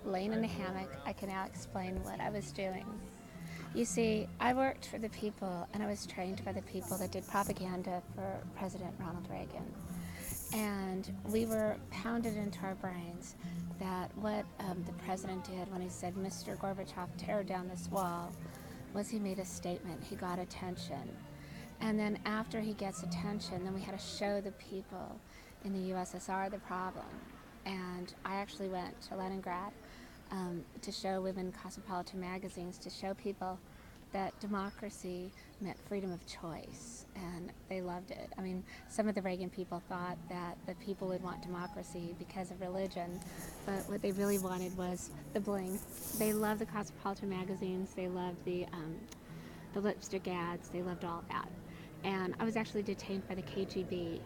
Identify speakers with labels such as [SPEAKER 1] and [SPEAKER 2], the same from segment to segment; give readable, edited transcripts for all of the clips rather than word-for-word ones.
[SPEAKER 1] laying in a hammock, I can now explain what I was doing. You see, I worked for the people, and I was trained by the people that did propaganda for President Ronald Reagan. And we were pounded into our brains that what the president did when he said, "Mr. Gorbachev, tear down this wall," was he made a statement. He got attention. And then after he gets attention, then we had to show the people in the USSR the problem. And I actually went to Leningrad to show women cosmopolitan magazines, to show people that democracy meant freedom of choice, and they loved it. I mean, some of the Reagan people thought that the people would want democracy because of religion, but what they really wanted was the bling. They loved the cosmopolitan magazines, they loved the lipstick ads, they loved all that. And I was actually detained by the KGB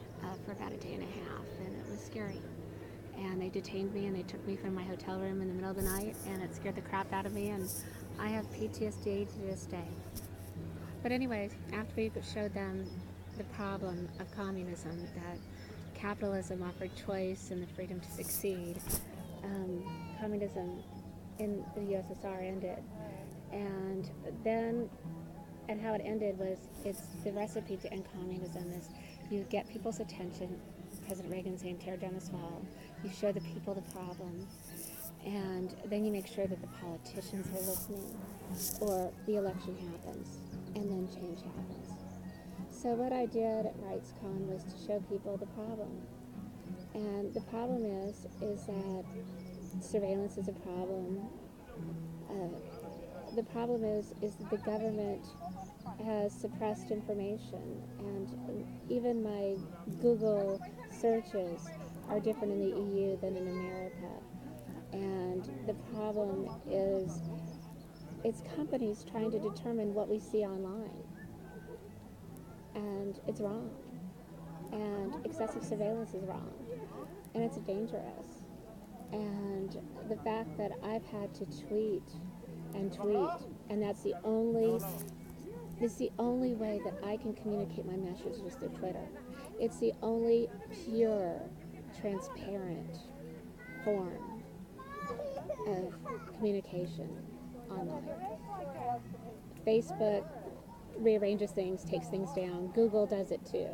[SPEAKER 1] for about a day and a half, and it was scary. And they detained me and they took me from my hotel room in the middle of the night, and it scared the crap out of me, and I have PTSD to this day. But anyways, after we showed them the problem of communism, that capitalism offered choice and the freedom to succeed, communism in the USSR ended. And then, and how it ended was, it's the recipe to end communism is you get people's attention, President Reagan saying, "Tear down this wall." You show the people the problem, and then you make sure that the politicians are listening, or the election happens, and then change happens. So what I did at RightsCon was to show people the problem. And the problem is that surveillance is a problem. The problem is that the government has suppressed information, and even my Google searches are different in the EU than in America. And the problem is it's companies trying to determine what we see online. And it's wrong. And excessive surveillance is wrong. And it's dangerous. And the fact that I've had to tweet, and that's the only way that I can communicate my message is through Twitter. It's the only pure, transparent form of communication online. Facebook rearranges things, takes things down. Google does it too.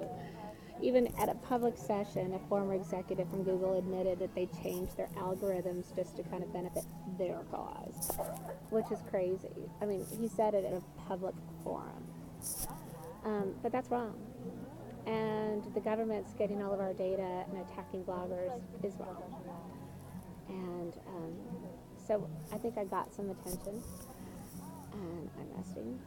[SPEAKER 1] Even at a public session, a former executive from Google admitted that they changed their algorithms just to kind of benefit their cause, which is crazy. I mean, he said it in a public forum. But that's wrong. And the government's getting all of our data and attacking bloggers is wrong. And so I think I got some attention, and I'm resting.